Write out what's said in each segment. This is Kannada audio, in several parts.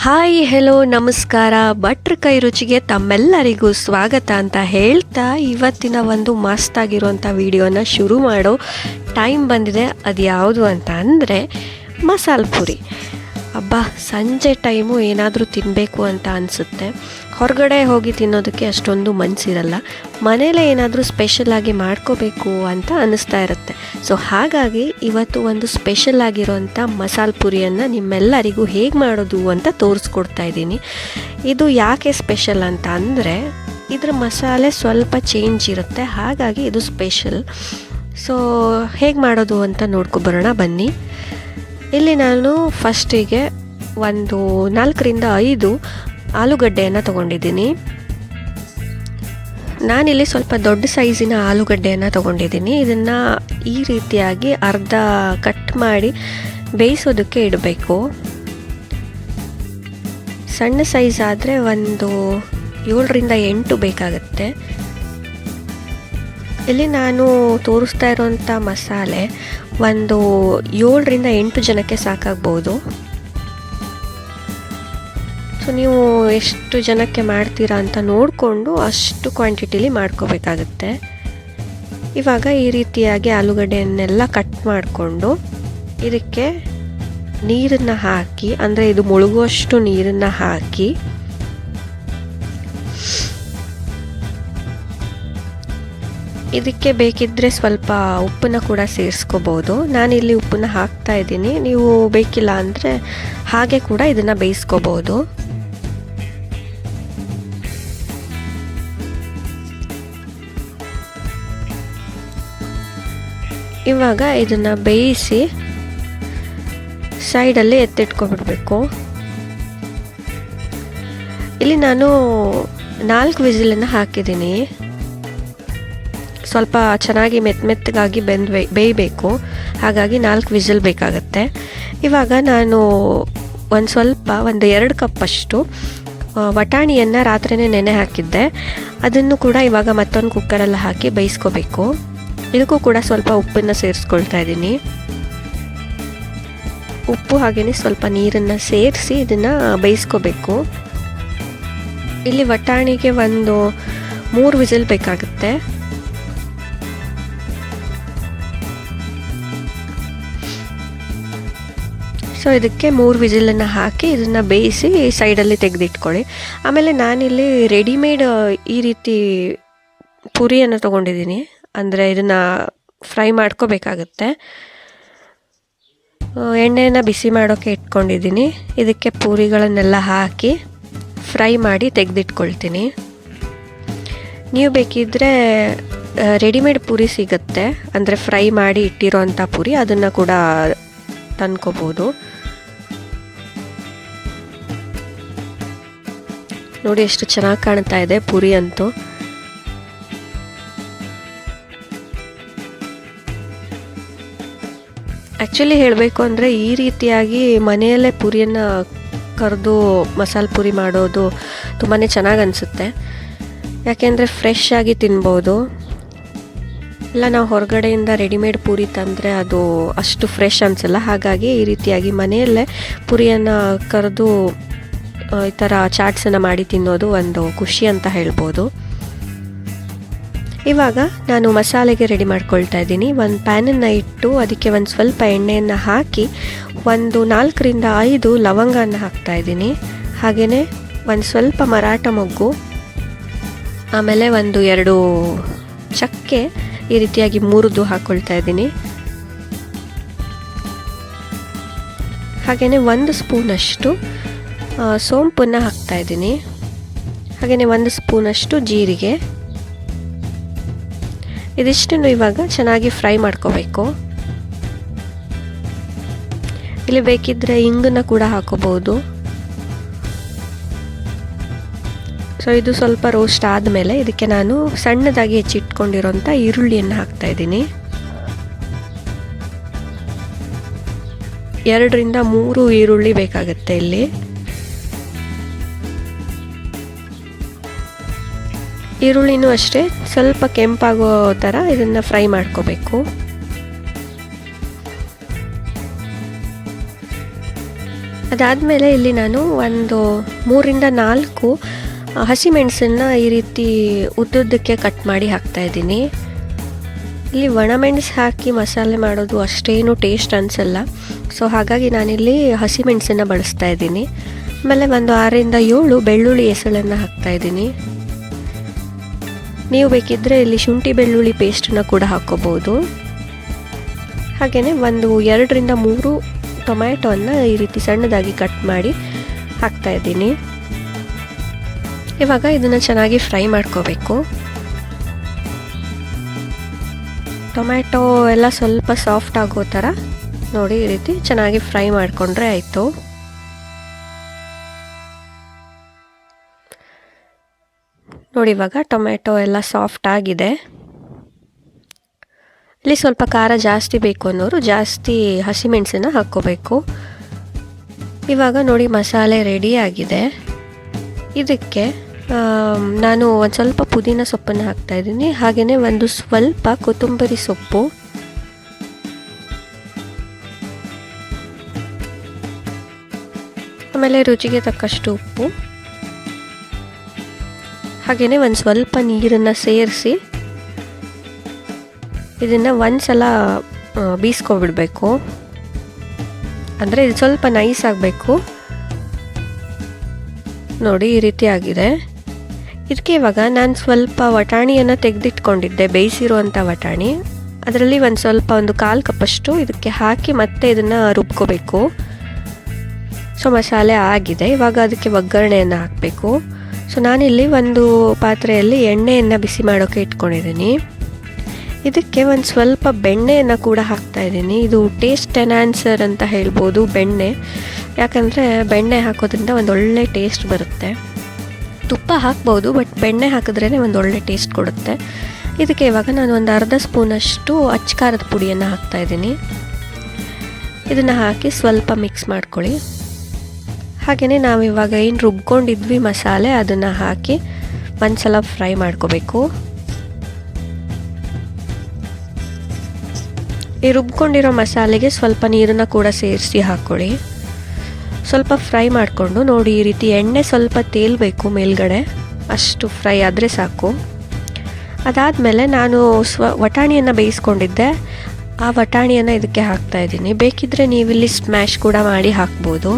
ಹಾಯ್ ಹೆಲೋ ನಮಸ್ಕಾರ. ಭಟ್ರ ಕೈ ರುಚಿಗೆ ತಮ್ಮೆಲ್ಲರಿಗೂ ಸ್ವಾಗತ ಅಂತ ಹೇಳ್ತಾ ಇವತ್ತಿನ ಒಂದು ಮಸ್ತಾಗಿರುವಂಥ ವಿಡಿಯೋನ ಶುರು ಮಾಡೋ ಟೈಮ್ ಬಂದಿದೆ. ಅದು ಯಾವುದು ಅಂತ ಅಂದರೆ ಮಸಾಲೆ ಪುರಿ. ಅಬ್ಬಾ, ಸಂಜೆ ಟೈಮು ಏನಾದರೂ ತಿನ್ನಬೇಕು ಅಂತ ಅನಿಸುತ್ತೆ. ಹೊರಗಡೆ ಹೋಗಿ ತಿನ್ನೋದಕ್ಕೆ ಅಷ್ಟೊಂದು ಮನಸ್ಸಿರಲ್ಲ. ಮನೇಲೇ ಏನಾದರೂ ಸ್ಪೆಷಲಾಗಿ ಮಾಡ್ಕೋಬೇಕು ಅಂತ ಅನ್ನಿಸ್ತಾ ಇರುತ್ತೆ. ಸೊ ಹಾಗಾಗಿ ಇವತ್ತು ಒಂದು ಸ್ಪೆಷಲ್ ಆಗಿರೋಂಥ ಮಸಾಲೆ ಪುರಿಯನ್ನು ನಿಮ್ಮೆಲ್ಲರಿಗೂ ಹೇಗೆ ಮಾಡೋದು ಅಂತ ತೋರಿಸ್ಕೊಡ್ತಾ ಇದ್ದೀನಿ. ಇದು ಯಾಕೆ ಸ್ಪೆಷಲ್ ಅಂತ ಅಂದರೆ ಇದ್ರ ಮಸಾಲೆ ಸ್ವಲ್ಪ ಚೇಂಜ್ ಇರುತ್ತೆ, ಹಾಗಾಗಿ ಇದು ಸ್ಪೆಷಲ್. ಸೊ ಹೇಗೆ ಮಾಡೋದು ಅಂತ ನೋಡ್ಕೊಬರೋಣ ಬನ್ನಿ. ಇಲ್ಲಿ ನಾನು ಫಸ್ಟಿಗೆ ಒಂದು 4ರಿಂದ 5 ಆಲೂಗಡ್ಡೆಯನ್ನು ತೊಗೊಂಡಿದ್ದೀನಿ. ನಾನಿಲ್ಲಿ ಸ್ವಲ್ಪ ದೊಡ್ಡ ಸೈಜಿನ ಆಲೂಗಡ್ಡೆಯನ್ನು ತೊಗೊಂಡಿದ್ದೀನಿ. ಇದನ್ನು ಈ ರೀತಿಯಾಗಿ ಅರ್ಧ ಕಟ್ ಮಾಡಿ ಬೇಯಿಸೋದಕ್ಕೆ ಇಡಬೇಕು. ಸಣ್ಣ ಸೈಜ್ ಆದರೆ ಒಂದು 7ರಿಂದ 8 ಬೇಕಾಗುತ್ತೆ. ಇಲ್ಲಿ ನಾನು ತೋರಿಸ್ತಾ ಇರೋಂಥ ಮಸಾಲೆ ಒಂದು 7ರಿಂದ 8 ಜನಕ್ಕೆ ಸಾಕಾಗ್ಬೋದು. ಸೊ ನೀವು ಎಷ್ಟು ಜನಕ್ಕೆ ಮಾಡ್ತೀರಾ ಅಂತ ನೋಡಿಕೊಂಡು ಅಷ್ಟು ಕ್ವಾಂಟಿಟಿಲಿ ಮಾಡ್ಕೋಬೇಕಾಗತ್ತೆ. ಇವಾಗ ಈ ರೀತಿಯಾಗಿ ಆಲೂಗಡ್ಡೆಯನ್ನೆಲ್ಲ ಕಟ್ ಮಾಡಿಕೊಂಡು ಇದಕ್ಕೆ ನೀರನ್ನು ಹಾಕಿ, ಅಂದರೆ ಇದು ಮುಳುಗುವಷ್ಟು ನೀರನ್ನು ಹಾಕಿ ಇದಕ್ಕೆ ಬೇಕಿದ್ದರೆ ಸ್ವಲ್ಪ ಉಪ್ಪನ್ನು ಕೂಡ ಸೇರಿಸ್ಕೋಬೋದು. ನಾನಿಲ್ಲಿ ಉಪ್ಪನ್ನು ಹಾಕ್ತಾ ಇದ್ದೀನಿ. ನೀವು ಬೇಕಿಲ್ಲ ಅಂದರೆ ಹಾಗೆ ಕೂಡ ಇದನ್ನು ಬೇಯಿಸ್ಕೋಬೋದು. ಇವಾಗ ಇದನ್ನು ಬೇಯಿಸಿ ಸೈಡಲ್ಲಿ ಎತ್ತಿಟ್ಕೊಬಿಡ್ಬೇಕು. ಇಲ್ಲಿ ನಾನು 4 ವಿಸಿಲನ್ನು ಹಾಕಿದ್ದೀನಿ. ಸ್ವಲ್ಪ ಚೆನ್ನಾಗಿ ಮೆತ್ತಗಾಗಿ ಬೇಯಬೇಕು, ಹಾಗಾಗಿ 4 ವಿಸಿಲ್ ಬೇಕಾಗತ್ತೆ. ಇವಾಗ ನಾನು ಒಂದು 2 ಕಪ್ಪಷ್ಟು ವಟಾಣಿಯನ್ನು ರಾತ್ರಿನೇ ನೆನೆ ಹಾಕಿದ್ದೆ. ಅದನ್ನು ಕೂಡ ಇವಾಗ ಮತ್ತೊಂದು ಕುಕ್ಕರಲ್ಲಿ ಹಾಕಿ ಬೇಯಿಸ್ಕೋಬೇಕು. ಇದಕ್ಕೂ ಕೂಡ ಸ್ವಲ್ಪ ಉಪ್ಪನ್ನು ಸೇರಿಸ್ಕೊಳ್ತಾ ಇದ್ದೀನಿ. ಉಪ್ಪು ಹಾಗೆಯೇ ಸ್ವಲ್ಪ ನೀರನ್ನು ಸೇರಿಸಿ ಇದನ್ನು ಬೇಯಿಸ್ಕೋಬೇಕು. ಇಲ್ಲಿ ವಟಾಣಿಗೆ ಒಂದು 3 ವಿಸಿಲ್ ಬೇಕಾಗುತ್ತೆ. ಸೊ ಇದಕ್ಕೆ 3 ವಿಸಿಲನ್ನು ಹಾಕಿ ಇದನ್ನು ಬೇಯಿಸಿ ಸೈಡಲ್ಲಿ ತೆಗೆದಿಟ್ಕೊಳ್ಳಿ. ಆಮೇಲೆ ನಾನಿಲ್ಲಿ ರೆಡಿಮೇಡ್ ಈ ರೀತಿ ಪುರಿಯನ್ನು ತೊಗೊಂಡಿದ್ದೀನಿ. ಅಂದರೆ ಇದನ್ನು ಫ್ರೈ ಮಾಡ್ಕೋಬೇಕಾಗತ್ತೆ. ಎಣ್ಣೆಯನ್ನು ಬಿಸಿ ಮಾಡೋಕ್ಕೆ ಇಟ್ಕೊಂಡಿದ್ದೀನಿ. ಇದಕ್ಕೆ ಪೂರಿಗಳನ್ನೆಲ್ಲ ಹಾಕಿ ಫ್ರೈ ಮಾಡಿ ತೆಗೆದಿಟ್ಕೊಳ್ತೀನಿ. ನೀವು ಬೇಕಿದ್ದರೆ ರೆಡಿಮೇಡ್ ಪುರಿ ಸಿಗುತ್ತೆ, ಅಂದರೆ ಫ್ರೈ ಮಾಡಿ ಇಟ್ಟಿರೋ ಅಂಥ ಪುರಿ, ಅದನ್ನು ಕೂಡ ತಂದ್ಕೋಬೋದು. ನೋಡಿ ಎಷ್ಟು ಚೆನ್ನಾಗಿ ಕಾಣ್ತಾ ಇದೆ ಪುರಿ ಅಂತೂ. ಆ್ಯಕ್ಚುಲಿ ಹೇಳಬೇಕು ಅಂದರೆ ಈ ರೀತಿಯಾಗಿ ಮನೆಯಲ್ಲೇ ಪುರಿಯನ್ನು ಕರೆದು ಮಸಾಲೆ ಪುರಿ ಮಾಡೋದು ತುಂಬಾ ಚೆನ್ನಾಗಿ ಅನಿಸುತ್ತೆ. ಯಾಕೆಂದರೆ ಫ್ರೆಶ್ ಆಗಿ ತಿನ್ಬೋದು. ಇಲ್ಲ ನಾವು ಹೊರಗಡೆಯಿಂದ ರೆಡಿಮೇಡ್ ಪುರಿ ತಂದರೆ ಅದು ಅಷ್ಟು ಫ್ರೆಶ್ ಅನಿಸಲ್ಲ. ಹಾಗಾಗಿ ಈ ರೀತಿಯಾಗಿ ಮನೆಯಲ್ಲೇ ಪುರಿಯನ್ನು ಕರೆದು ಈ ಥರ ಚಾಟ್ಸನ್ನು ಮಾಡಿ ತಿನ್ನೋದು ಒಂದು ಖುಷಿ ಅಂತ ಹೇಳ್ಬೋದು. ಇವಾಗ ನಾನು ಮಸಾಲೆಗೆ ರೆಡಿ ಮಾಡ್ಕೊಳ್ತಾ ಇದ್ದೀನಿ. ಒಂದು ಪ್ಯಾನನ್ನು ಇಟ್ಟು ಅದಕ್ಕೆ ಒಂದು ಸ್ವಲ್ಪ ಎಣ್ಣೆಯನ್ನು ಹಾಕಿ ಒಂದು 4ರಿಂದ 5 ಲವಂಗವನ್ನು ಹಾಕ್ತಾ ಇದ್ದೀನಿ. ಹಾಗೆಯೇ ಒಂದು ಸ್ವಲ್ಪ ಮರಾಠ ಮೊಗ್ಗು, ಆಮೇಲೆ ಒಂದು 2 ಚಕ್ಕೆ ಈ ರೀತಿಯಾಗಿ ಮುರಿದು ಹಾಕ್ಕೊಳ್ತಾ ಇದ್ದೀನಿ. ಹಾಗೆಯೇ 1 ಸ್ಪೂನಷ್ಟು ಸೋಂಪನ್ನು ಹಾಕ್ತಾ ಇದ್ದೀನಿ. ಹಾಗೆಯೇ 1 ಸ್ಪೂನಷ್ಟು ಜೀರಿಗೆ. ಇದಿಷ್ಟನ್ನು ಇವಾಗ ಚೆನ್ನಾಗಿ ಫ್ರೈ ಮಾಡ್ಕೋಬೇಕು. ಇಲ್ಲಿ ಬೇಕಿದ್ದರೆ ಇಂಗನ್ನು ಕೂಡ ಹಾಕೋಬಹುದು. ಸೊ ಇದು ಸ್ವಲ್ಪ ರೋಸ್ಟ್ ಆದಮೇಲೆ ಇದಕ್ಕೆ ನಾನು ಸಣ್ಣದಾಗಿ ಹೆಚ್ಚಿಟ್ಕೊಂಡಿರೋಂಥ ಈರುಳ್ಳಿಯನ್ನು ಹಾಕ್ತಾ ಇದ್ದೀನಿ. 2ರಿಂದ 3 ಈರುಳ್ಳಿ ಬೇಕಾಗುತ್ತೆ ಇಲ್ಲಿ. ಈರುಳ್ಳಿನೂ ಅಷ್ಟೇ ಸ್ವಲ್ಪ ಕೆಂಪಾಗೋ ಥರ ಇದನ್ನು ಫ್ರೈ ಮಾಡ್ಕೋಬೇಕು. ಅದಾದಮೇಲೆ ಇಲ್ಲಿ ನಾನು ಒಂದು 3ರಿಂದ 4 ಹಸಿಮೆಣಸನ್ನು ಈ ರೀತಿ ಉದ್ದುದ್ದಕ್ಕೆ ಕಟ್ ಮಾಡಿ ಹಾಕ್ತಾಯಿದ್ದೀನಿ. ಇಲ್ಲಿ ಒಣಮೆಣಸು ಹಾಕಿ ಮಸಾಲೆ ಮಾಡೋದು ಅಷ್ಟೇನು ಟೇಸ್ಟ್ ಅನಿಸಲ್ಲ. ಸೊ ಹಾಗಾಗಿ ನಾನಿಲ್ಲಿ ಹಸಿಮೆಣಸನ್ನು ಬಳಸ್ತಾ ಇದ್ದೀನಿ. ಆಮೇಲೆ ಒಂದು 6ರಿಂದ 7 ಬೆಳ್ಳುಳ್ಳಿ ಎಸಳನ್ನು ಹಾಕ್ತಾಯಿದ್ದೀನಿ. ನೀವು ಬೇಕಿದ್ದರೆ ಇಲ್ಲಿ ಶುಂಠಿ ಬೆಳ್ಳುಳ್ಳಿ ಪೇಸ್ಟನ್ನು ಕೂಡ ಹಾಕ್ಕೋಬೋದು. ಹಾಗೆಯೇ ಒಂದು 2ರಿಂದ 3 ಟೊಮ್ಯಾಟೋವನ್ನು ಈ ರೀತಿ ಸಣ್ಣದಾಗಿ ಕಟ್ ಮಾಡಿ ಹಾಕ್ತಾಯಿದ್ದೀನಿ. ಇವಾಗ ಇದನ್ನು ಚೆನ್ನಾಗಿ ಫ್ರೈ ಮಾಡ್ಕೋಬೇಕು. ಟೊಮ್ಯಾಟೊ ಎಲ್ಲ ಸ್ವಲ್ಪ ಸಾಫ್ಟ್ ಆಗೋ ಥರ ನೋಡಿ ಈ ರೀತಿ ಚೆನ್ನಾಗಿ ಫ್ರೈ ಮಾಡಿಕೊಂಡ್ರೆ ಆಯಿತು. ನೋಡಿ ಇವಾಗ ಟೊಮ್ಯಾಟೊ ಎಲ್ಲ ಸಾಫ್ಟ್ ಆಗಿದೆ. ಇಲ್ಲಿ ಸ್ವಲ್ಪ ಖಾರ ಜಾಸ್ತಿ ಬೇಕು ಅನ್ನೋರು ಜಾಸ್ತಿ ಹಸಿಮೆಣಸನ್ನು ಹಾಕ್ಕೋಬೇಕು. ಇವಾಗ ನೋಡಿ ಮಸಾಲೆ ರೆಡಿ ಆಗಿದೆ. ಇದಕ್ಕೆ ನಾನು ಒಂದು ಸ್ವಲ್ಪ ಪುದೀನ ಸೊಪ್ಪನ್ನು ಹಾಕ್ತಾಯಿದ್ದೀನಿ. ಹಾಗೆಯೇ ಒಂದು ಸ್ವಲ್ಪ ಕೊತ್ತಂಬರಿ ಸೊಪ್ಪು, ಆಮೇಲೆ ರುಚಿಗೆ ತಕ್ಕಷ್ಟು ಉಪ್ಪು, ಹಾಗೆಯೇ ಒಂದು ಸ್ವಲ್ಪ ನೀರನ್ನು ಸೇರಿಸಿ ಇದನ್ನು ಒಂದು ಸಲ ಬೀಸ್ಕೊಬಿಡಬೇಕು. ಅಂದರೆ ಇದು ಸ್ವಲ್ಪ ನೈಸ್ ಆಗಬೇಕು. ನೋಡಿ ಈ ರೀತಿ ಆಗಿದೆ. ಇದಕ್ಕೆ ಇವಾಗ ನಾನು ಸ್ವಲ್ಪ ವಟಾಣಿಯನ್ನು ತೆಗೆದಿಟ್ಕೊಂಡಿದ್ದೆ, ಬೇಯಿಸಿರುವಂಥ ವಟಾಣಿ. ಅದರಲ್ಲಿ ಒಂದು ಸ್ವಲ್ಪ ಒಂದು 1/4 ಕಪ್ಪಷ್ಟು ಇದಕ್ಕೆ ಹಾಕಿ ಮತ್ತೆ ಇದನ್ನು ರುಬ್ಕೋಬೇಕು. ಸೊ ಮಸಾಲೆ ಆಗಿದೆ. ಇವಾಗ ಅದಕ್ಕೆ ಒಗ್ಗರಣೆಯನ್ನು ಹಾಕಬೇಕು. ಸೊ ನಾನಿಲ್ಲಿ ಒಂದು ಪಾತ್ರೆಯಲ್ಲಿ ಎಣ್ಣೆಯನ್ನು ಬಿಸಿ ಮಾಡೋಕ್ಕೆ ಇಟ್ಕೊಂಡಿದ್ದೀನಿ. ಇದಕ್ಕೆ ಒಂದು ಸ್ವಲ್ಪ ಬೆಣ್ಣೆಯನ್ನು ಕೂಡ ಹಾಕ್ತಾಯಿದ್ದೀನಿ. ಇದು ಟೇಸ್ಟ್ ಎನ್ಹಾನ್ಸರ್ ಅಂತ ಹೇಳ್ಬೋದು ಬೆಣ್ಣೆ. ಯಾಕಂದರೆ ಬೆಣ್ಣೆ ಹಾಕೋದ್ರಿಂದ ಒಂದು ಒಳ್ಳೆ ಟೇಸ್ಟ್ ಬರುತ್ತೆ. ತುಪ್ಪ ಹಾಕ್ಬೋದು, ಬಟ್ ಬೆಣ್ಣೆ ಹಾಕಿದ್ರೇ ಒಂದು ಒಳ್ಳೆ ಟೇಸ್ಟ್ ಕೊಡುತ್ತೆ. ಇದಕ್ಕೆ ಇವಾಗ ನಾನು ಒಂದು ಅರ್ಧ ಸ್ಪೂನಷ್ಟು ಅಚ್ಕಾರದ ಪುಡಿಯನ್ನು ಹಾಕ್ತಾಯಿದ್ದೀನಿ. ಇದನ್ನು ಹಾಕಿ ಸ್ವಲ್ಪ ಮಿಕ್ಸ್ ಮಾಡ್ಕೊಳ್ಳಿ. ಹಾಗೆಯೇ ನಾವು ಇವಾಗ ಏನು ರುಬ್ಕೊಂಡಿದ್ವಿ ಮಸಾಲೆ ಅದನ್ನು ಹಾಕಿ ಒಂದು ಸಲ ಫ್ರೈ ಮಾಡ್ಕೋಬೇಕು. ಈ ರುಬ್ಕೊಂಡಿರೋ ಮಸಾಲೆಗೆ ಸ್ವಲ್ಪ ನೀರನ್ನು ಕೂಡ ಸೇರಿಸಿ ಹಾಕ್ಕೊಳ್ಳಿ. ಸ್ವಲ್ಪ ಫ್ರೈ ಮಾಡಿಕೊಂಡು ನೋಡಿ ಈ ರೀತಿ ಎಣ್ಣೆ ಸ್ವಲ್ಪ ತೇಲಬೇಕು ಮೇಲ್ಗಡೆ, ಅಷ್ಟು ಫ್ರೈ ಆದರೆ ಸಾಕು. ಅದಾದಮೇಲೆ ನಾನು ವಟಾಣಿಯನ್ನು ಬೇಯಿಸ್ಕೊಂಡಿದ್ದೆ, ಆ ವಟಾಣಿಯನ್ನು ಇದಕ್ಕೆ ಹಾಕ್ತಾಯಿದ್ದೀನಿ. ಬೇಕಿದ್ದರೆ ನೀವಿಲ್ಲಿ ಸ್ಮ್ಯಾಶ್ ಕೂಡ ಮಾಡಿ ಹಾಕ್ಬೋದು.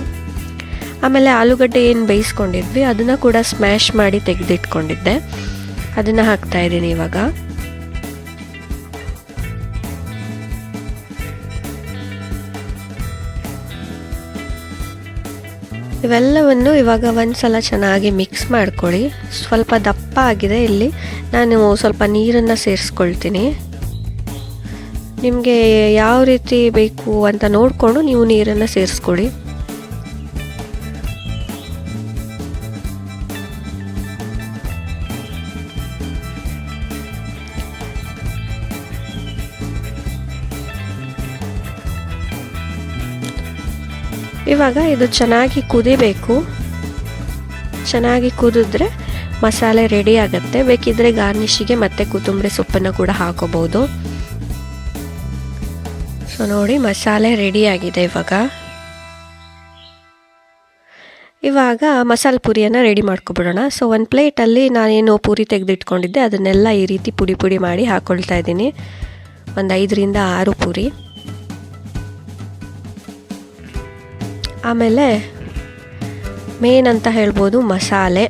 ಆಮೇಲೆ ಆಲೂಗಡ್ಡೆ ಏನು ಬೇಯಿಸ್ಕೊಂಡಿದ್ವಿ ಅದನ್ನು ಕೂಡ ಸ್ಮ್ಯಾಶ್ ಮಾಡಿ ತೆಗೆದಿಟ್ಕೊಂಡಿದ್ದೆ, ಅದನ್ನು ಹಾಕ್ತಾಯಿದ್ದೀನಿ ಇವಾಗ. ಇವೆಲ್ಲವನ್ನು ಇವಾಗ ಒಂದು ಸಲ ಚೆನ್ನಾಗಿ ಮಿಕ್ಸ್ ಮಾಡ್ಕೊಳ್ಳಿ. ಸ್ವಲ್ಪ ದಪ್ಪ ಆಗಿದೆ, ಇಲ್ಲಿ ನಾನು ಸ್ವಲ್ಪ ನೀರನ್ನು ಸೇರಿಸ್ಕೊಳ್ತೀನಿ. ನಿಮಗೆ ಯಾವ ರೀತಿ ಬೇಕು ಅಂತ ನೋಡಿಕೊಂಡು ನೀವು ನೀರನ್ನು ಸೇರಿಸ್ಕೊಳ್ಳಿ. ಇವಾಗ ಇದು ಚೆನ್ನಾಗಿ ಕುದಿಬೇಕು. ಚೆನ್ನಾಗಿ ಕುದಿದ್ರೆ ಮಸಾಲೆ ರೆಡಿ ಆಗುತ್ತೆ. ಬೇಕಿದ್ದರೆ ಗಾರ್ನಿಷಿಗೆ ಮತ್ತೆ ಕೊತ್ತಂಬರಿ ಸೊಪ್ಪನ್ನು ಕೂಡ ಹಾಕೋಬಹುದು. ಸೊ ನೋಡಿ ಮಸಾಲೆ ರೆಡಿ ಆಗಿದೆ. ಇವಾಗ ಮಸಾಲೆ ಪೂರಿಯನ್ನು ರೆಡಿ ಮಾಡ್ಕೊಬಿಡೋಣ. ಸೊ ಒಂದು ಪ್ಲೇಟಲ್ಲಿ ನಾನೇನು ಪೂರಿ ತೆಗೆದಿಟ್ಕೊಂಡಿದ್ದೆ ಅದನ್ನೆಲ್ಲ ಈ ರೀತಿ ಪುಡಿ ಪುಡಿ ಮಾಡಿ ಹಾಕ್ಕೊಳ್ತಾ ಇದ್ದೀನಿ. ಒಂದು 5ರಿಂದ 6 ಪೂರಿ. ಆಮೇಲೆ ಮೇನ್ ಅಂತ ಹೇಳ್ಬೋದು ಮಸಾಲೆ,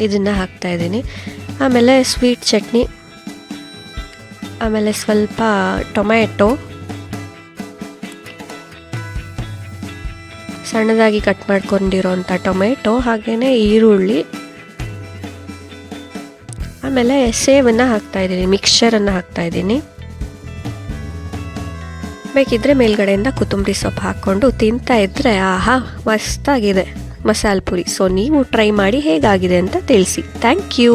ಇದನ್ನು ಹಾಕ್ತಾಯಿದ್ದೀನಿ. ಆಮೇಲೆ ಸ್ವೀಟ್ ಚಟ್ನಿ, ಆಮೇಲೆ ಸ್ವಲ್ಪ ಟೊಮ್ಯಾಟೊ ಸಣ್ಣದಾಗಿ ಕಟ್ ಮಾಡ್ಕೊಂಡಿರೋಂಥ ಟೊಮೆಟೊ, ಹಾಗೆಯೇ ಈರುಳ್ಳಿ, ಆಮೇಲೆ ಸೇವನ್ನು ಹಾಕ್ತಾಯಿದ್ದೀನಿ, ಮಿಕ್ಸ್ಚರನ್ನು ಹಾಕ್ತಾಯಿದ್ದೀನಿ. ಬೇಕಿದ್ದರೆ ಮೇಲ್ಗಡೆಯಿಂದ ಕೊತ್ತಂಬರಿ ಸೊಪ್ಪು ಹಾಕ್ಕೊಂಡು ತಿಂತಾ ಇದ್ದರೆ ಆಹಾ ಮಸ್ತಾಗಿದೆ ಮಸಾಲೆ ಪೂರಿ. ಸೊ ನೀವು ಟ್ರೈ ಮಾಡಿ ಹೇಗಾಗಿದೆ ಅಂತ ತಿಳಿಸಿ. Thank you.